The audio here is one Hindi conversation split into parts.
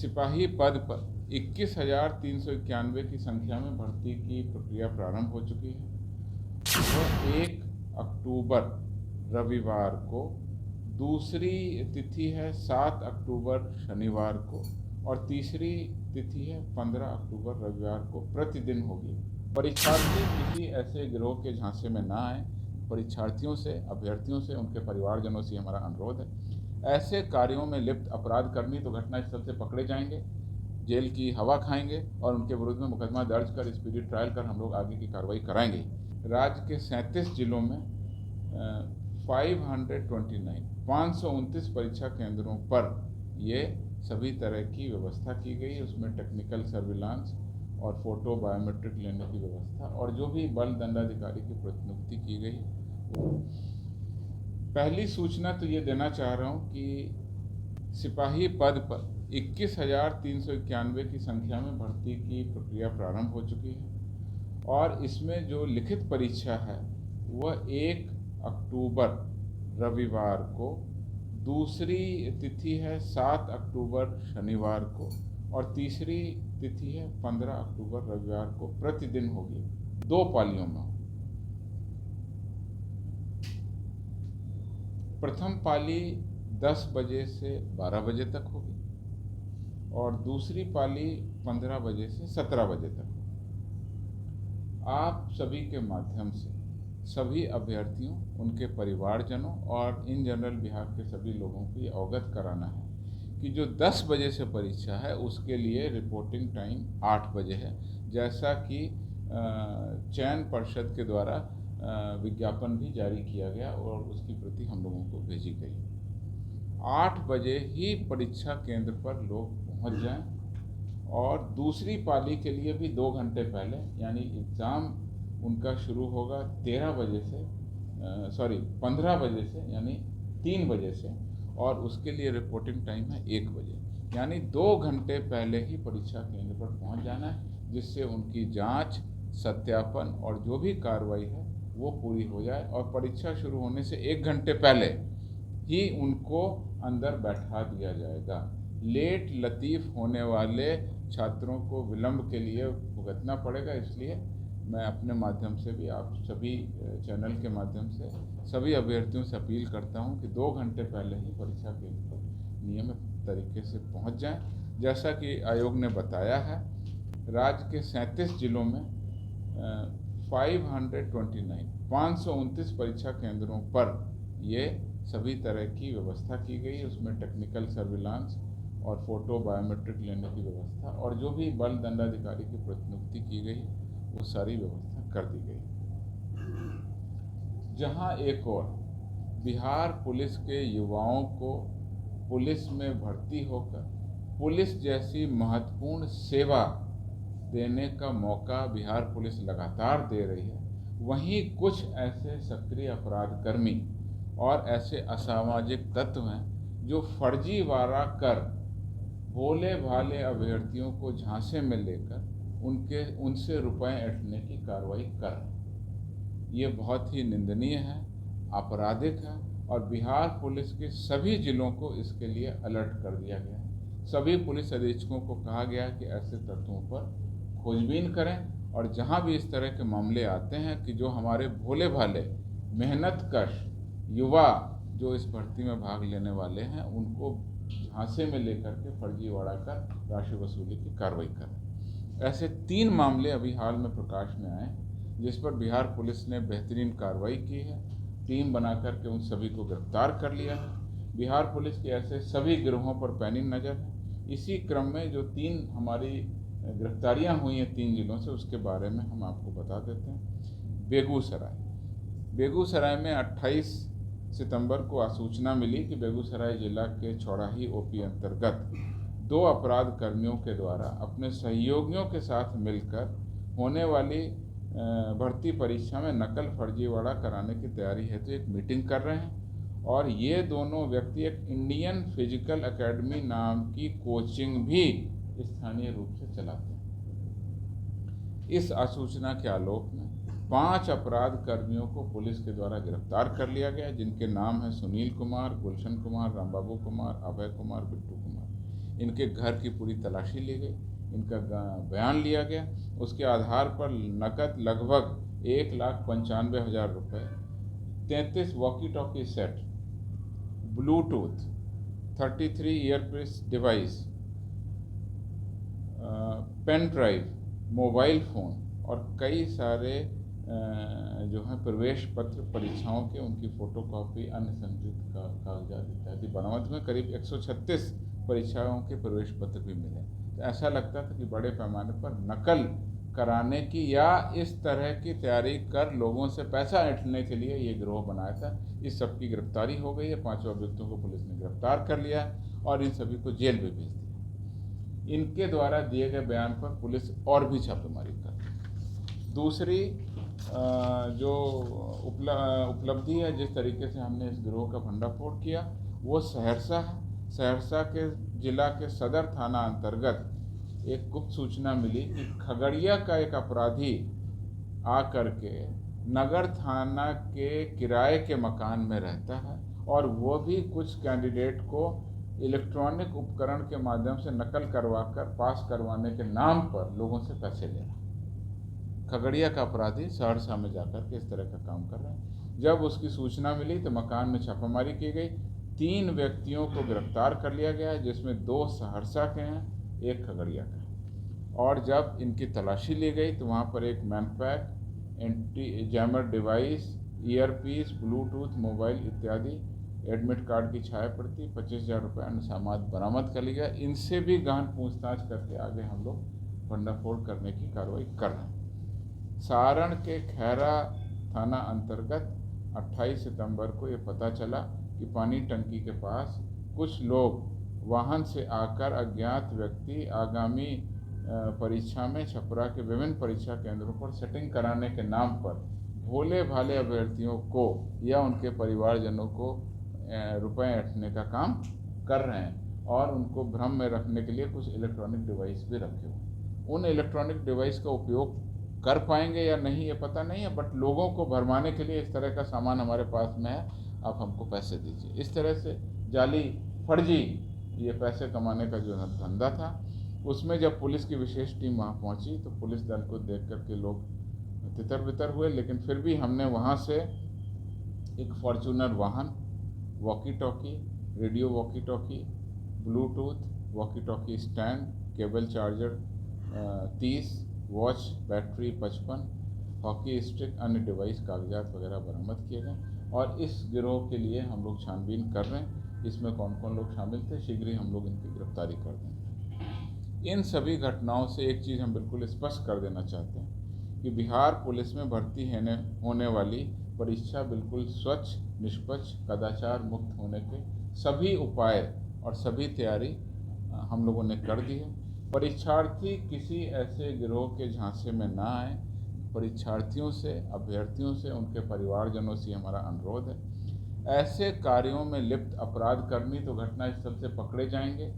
सिपाही पद पर 21,391 की संख्या में भर्ती की प्रक्रिया प्रारंभ हो चुकी है। वह 1 अक्टूबर रविवार को, दूसरी तिथि है 7 अक्टूबर शनिवार को और तीसरी तिथि है 15 अक्टूबर रविवार को प्रतिदिन होगी। परीक्षार्थी किसी ऐसे गिरोह के झांसे में ना आए। परीक्षार्थियों से, अभ्यर्थियों से, उनके परिवारजनों से हमारा अनुरोध है। ऐसे कार्यों में लिप्त अपराधकर्मी तो घटनास्थल से पकड़े जाएंगे, जेल की हवा खाएंगे और उनके विरुद्ध में मुकदमा दर्ज कर स्पीडी ट्रायल कर हम लोग आगे की कार्रवाई कराएंगे। राज्य के 37 जिलों में 529 परीक्षा केंद्रों पर ये सभी तरह की व्यवस्था की गई। उसमें टेक्निकल सर्विलांस और फोटो बायोमेट्रिक लेने की व्यवस्था और जो भी बल दंडाधिकारी की प्रतिनियुक्ति की गई। पहली सूचना तो ये देना चाह रहा हूँ कि सिपाही पद पर 21,391 की संख्या में भर्ती की प्रक्रिया प्रारंभ हो चुकी है और इसमें जो लिखित परीक्षा है वह 1 अक्टूबर रविवार को, दूसरी तिथि है 7 अक्टूबर शनिवार को और तीसरी तिथि है 15 अक्टूबर रविवार को प्रतिदिन होगी। 2 पालियों में। प्रथम पाली 10 बजे से 12 बजे तक होगी और दूसरी पाली 15 बजे से 17 बजे तक होगी। आप सभी के माध्यम से सभी अभ्यर्थियों, उनके परिवारजनों और इन जनरल बिहार के सभी लोगों को ये अवगत कराना है कि जो 10 बजे से परीक्षा है उसके लिए रिपोर्टिंग टाइम 8 बजे है, जैसा कि चयन परिषद के द्वारा विज्ञापन भी जारी किया गया और उसकी प्रति हम लोगों को भेजी गई। 8 बजे ही परीक्षा केंद्र पर लोग पहुंच जाएं और दूसरी पाली के लिए भी 2 घंटे पहले, यानी एग्ज़ाम उनका शुरू होगा 15 बजे से, यानी 3 बजे से, और उसके लिए रिपोर्टिंग टाइम है 1 बजे, यानी 2 घंटे पहले ही परीक्षा केंद्र पर पहुंच जाना है, जिससे उनकी जांच, सत्यापन और जो भी कार्रवाई है वो पूरी हो जाए और परीक्षा शुरू होने से 1 घंटे पहले ही उनको अंदर बैठा दिया जाएगा। लेट लतीफ़ होने वाले छात्रों को विलंब के लिए भुगतना पड़ेगा। इसलिए मैं अपने माध्यम से भी, आप सभी चैनल के माध्यम से सभी अभ्यर्थियों से अपील करता हूं कि 2 घंटे पहले ही परीक्षा केंद्र पर नियमित तरीके से पहुंच जाएं। जैसा कि आयोग ने बताया है, राज्य के 37 जिलों में 529 परीक्षा केंद्रों पर ये सभी तरह की व्यवस्था की गई। उसमें टेक्निकल सर्विलांस और फोटो बायोमेट्रिक लेने की व्यवस्था और जो भी बल दंडाधिकारी की प्रतिनियुक्ति की गई वो सारी व्यवस्था कर दी गई। जहां एक और बिहार पुलिस के युवाओं को पुलिस में भर्ती होकर पुलिस जैसी महत्वपूर्ण सेवा देने का मौका बिहार पुलिस लगातार दे रही है, वहीं कुछ ऐसे सक्रिय अपराधकर्मी और ऐसे असामाजिक तत्व हैं जो फर्जीवाड़ा कर भोले भाले अभ्यर्थियों को झांसे में लेकर उनसे रुपए ऐंठने की कार्रवाई कर रहे हैं। ये बहुत ही निंदनीय है, आपराधिक है और बिहार पुलिस के सभी जिलों को इसके लिए अलर्ट कर दिया गया है। सभी पुलिस अधीक्षकों को कहा गया कि ऐसे तत्वों पर खोजबीन करें और जहां भी इस तरह के मामले आते हैं कि जो हमारे भोले भाले मेहनतकश युवा जो इस भर्ती में भाग लेने वाले हैं उनको झांसे में लेकर के फर्जीवाड़ा कर राशि वसूली की कार्रवाई करें। ऐसे 3 मामले अभी हाल में प्रकाश में आए जिस पर बिहार पुलिस ने बेहतरीन कार्रवाई की है। टीम बना करके उन सभी को गिरफ्तार कर लिया है। बिहार पुलिस के ऐसे सभी गिरोहों पर पैनी नज़र है। इसी क्रम में जो 3 हमारी गिरफ्तारियां हुई हैं 3 जिलों से, उसके बारे में हम आपको बता देते हैं। बेगूसराय में 28 सितंबर को आसूचना मिली कि बेगूसराय जिला के छौड़ाही ओपी अंतर्गत 2 अपराध कर्मियों के द्वारा अपने सहयोगियों के साथ मिलकर होने वाली भर्ती परीक्षा में नकल फर्जीवाड़ा कराने की तैयारी हेतु एक मीटिंग कर रहे हैं और ये दोनों व्यक्ति एक इंडियन फिजिकल एकेडमी नाम की कोचिंग भी स्थानीय रूप से चलाते हैं। इस आसूचना के आलोक में 5 अपराध कर्मियों को पुलिस के द्वारा गिरफ्तार कर लिया गया, जिनके नाम हैं सुनील कुमार, गुलशन कुमार, रामबाबू कुमार, अभय कुमार, बिट्टू कुमार। इनके घर की पूरी तलाशी ली गई, इनका बयान लिया गया। उसके आधार पर नकद लगभग 1,95,000 रुपये, 33 walkie talkie set, bluetooth, 33 earpiece device, pen drive, mobile phone और कई सारे जो हैं प्रवेश पत्र, परीक्षाओं के उनकी फ़ोटोकॉपी, अन्य संबंधित कागजात इत्यादि बरामद हुए। करीब 136 परीक्षाओं के प्रवेश पत्र भी मिले। तो ऐसा लगता था कि बड़े पैमाने पर नकल कराने की या इस तरह की तैयारी कर लोगों से पैसा ऐंठने के लिए ये गिरोह बनाया था। इस सब की गिरफ्तारी हो गई है, 5 अभियुक्तों को पुलिस ने गिरफ्तार कर लिया और इन सभी को जेल में भेज दिया। इनके द्वारा दिए गए बयान पर पुलिस और भी छापेमारी कर। दूसरी जो उपलब्धि है, जिस तरीके से हमने इस गिरोह का भंडाफोड़ किया, वो सहरसा है। सहरसा के जिला के सदर थाना अंतर्गत एक गुप्त सूचना मिली कि खगड़िया का एक अपराधी आ करके नगर थाना के किराए के मकान में रहता है और वो भी कुछ कैंडिडेट को इलेक्ट्रॉनिक उपकरण के माध्यम से नकल करवाकर पास करवाने के नाम पर लोगों से पैसे ले रहा है। खगड़िया का अपराधी सहरसा में जाकर के इस तरह का काम कर रहा है। जब उसकी सूचना मिली तो मकान में छापामारी की गई। 3 व्यक्तियों को गिरफ्तार कर लिया गया, जिसमें 2 सहरसा के हैं, 1 खगड़िया का है। और जब इनकी तलाशी ली गई तो वहाँ पर एक manpack, anti jammer device, earpiece, Bluetooth, mobile इत्यादि, एडमिट कार्ड की छाया प्रति, 25,000 रुपये अन्य सामान बरामद कर लिया। इनसे भी गहन पूछताछ करके आगे हम लोग भंडाफोड़ करने की कार्रवाई कर रहे हैं। सारण के खैरा थाना अंतर्गत 28 सितंबर को ये पता चला कि पानी टंकी के पास कुछ लोग वाहन से आकर अज्ञात व्यक्ति आगामी परीक्षा में छपरा के विभिन्न परीक्षा केंद्रों पर सेटिंग कराने के नाम पर भोले भाले अभ्यर्थियों को या उनके परिवारजनों को रुपए ऐंठने का काम कर रहे हैं और उनको भ्रम में रखने के लिए कुछ इलेक्ट्रॉनिक डिवाइस भी रखे हुए। उन इलेक्ट्रॉनिक डिवाइस का उपयोग कर पाएंगे या नहीं ये पता नहीं है, बट लोगों को भरमाने के लिए इस तरह का सामान हमारे पास में है, आप हमको पैसे दीजिए। इस तरह से जाली फर्जी ये पैसे कमाने का जो धंधा था, उसमें जब पुलिस की विशेष टीम वहाँ पहुँची तो पुलिस दल को देख कर के लोग तितर बितर हुए। लेकिन फिर भी हमने वहाँ से एक फॉर्चूनर वाहन, walkie talkie, radio walkie talkie, Bluetooth walkie talkie stand, cable charger 30, watch battery 55, hockey stick, अन्य डिवाइस कागजात वगैरह बरामद किए गए। और इस गिरोह के लिए हम लोग छानबीन कर रहे हैं, इसमें कौन कौन लोग शामिल थे, शीघ्र ही हम लोग इनकी गिरफ्तारी कर देंगे। इन सभी घटनाओं से एक चीज़ हम बिल्कुल स्पष्ट कर देना चाहते हैं कि बिहार पुलिस में भर्ती होने वाली परीक्षा बिल्कुल स्वच्छ, निष्पक्ष, कदाचार मुक्त होने के सभी उपाय और सभी तैयारी हम लोगों ने कर दी है। परीक्षार्थी किसी ऐसे गिरोह के झांसे में ना आए। परीक्षार्थियों से, अभ्यर्थियों से, उनके परिवारजनों से हमारा अनुरोध है। ऐसे कार्यों में लिप्त अपराधकर्मी तो घटनास्थल से पकड़े जाएंगे,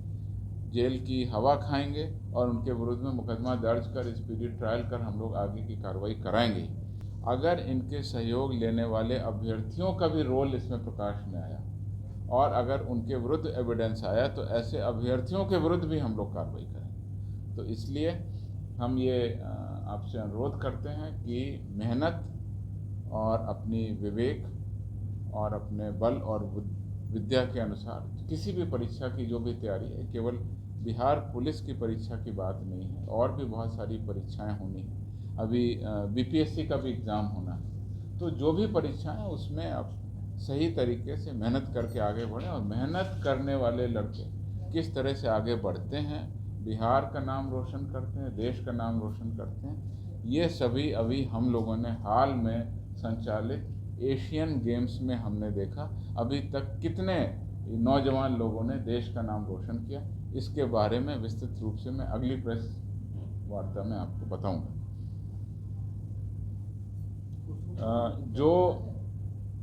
जेल की हवा खाएंगे और उनके विरुद्ध में मुकदमा दर्ज कर स्पीडी ट्रायल कर हम लोग आगे की कार्रवाई कराएंगे। अगर इनके सहयोग लेने वाले अभ्यर्थियों का भी रोल इसमें प्रकाश में आया और अगर उनके विरुद्ध एविडेंस आया तो ऐसे अभ्यर्थियों के विरुद्ध भी हम लोग कार्रवाई करें। तो इसलिए हम ये आपसे अनुरोध करते हैं कि मेहनत और अपनी विवेक और अपने बल और विद्या के अनुसार किसी भी परीक्षा की जो भी तैयारी है, केवल बिहार पुलिस की परीक्षा की बात नहीं है, और भी बहुत सारी परीक्षाएं होनी हैं। अभी बीपीएससी का भी एग्ज़ाम होना है। तो जो भी परीक्षाएं उसमें आप सही तरीके से मेहनत करके आगे बढ़ें, और मेहनत करने वाले लड़के किस तरह से आगे बढ़ते हैं, बिहार का नाम रोशन करते हैं, देश का नाम रोशन करते हैं, ये सभी अभी हम लोगों ने हाल में संचालित एशियन गेम्स में हमने देखा। अभी तक कितने नौजवान लोगों ने देश का नाम रोशन किया, इसके बारे में विस्तृत रूप से मैं अगली प्रेस वार्ता में आपको बताऊंगा। जो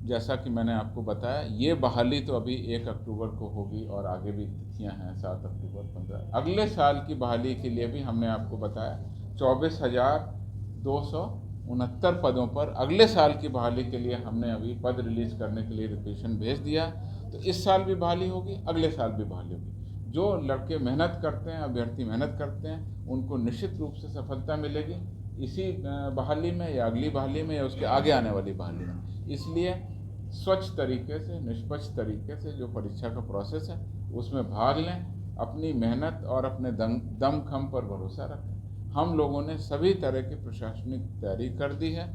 जैसा कि मैंने आपको बताया, ये बहाली तो अभी 1 अक्टूबर को होगी और आगे भी तिथियां हैं, 7 अक्टूबर, 15। अगले साल की बहाली के लिए भी हमने आपको बताया 24,269 पदों पर अगले साल की बहाली के लिए हमने अभी पद रिलीज़ करने के लिए रिक्वेशन भेज दिया। तो इस साल भी बहाली होगी, अगले साल भी बहाली होगी। जो लड़के मेहनत करते हैं, अभ्यर्थी मेहनत करते हैं, उनको निश्चित रूप से सफलता मिलेगी इसी बहाली में या अगली बहाली में या उसके आगे आने वाली बहाली में। इसलिए स्वच्छ तरीके से, निष्पक्ष तरीके से जो परीक्षा का प्रोसेस है उसमें भाग लें, अपनी मेहनत और अपने दमखम पर भरोसा रखें। हम लोगों ने सभी तरह की प्रशासनिक तैयारी कर दी है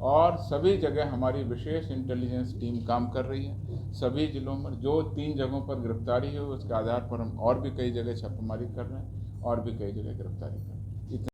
और सभी जगह हमारी विशेष इंटेलिजेंस टीम काम कर रही है। सभी जिलों में जो 3 जगहों पर गिरफ्तारी हुई उसके आधार पर हम और भी कई जगह छापेमारी कर रहे हैं और भी कई जगह गिरफ्तारी कर रहे हैं।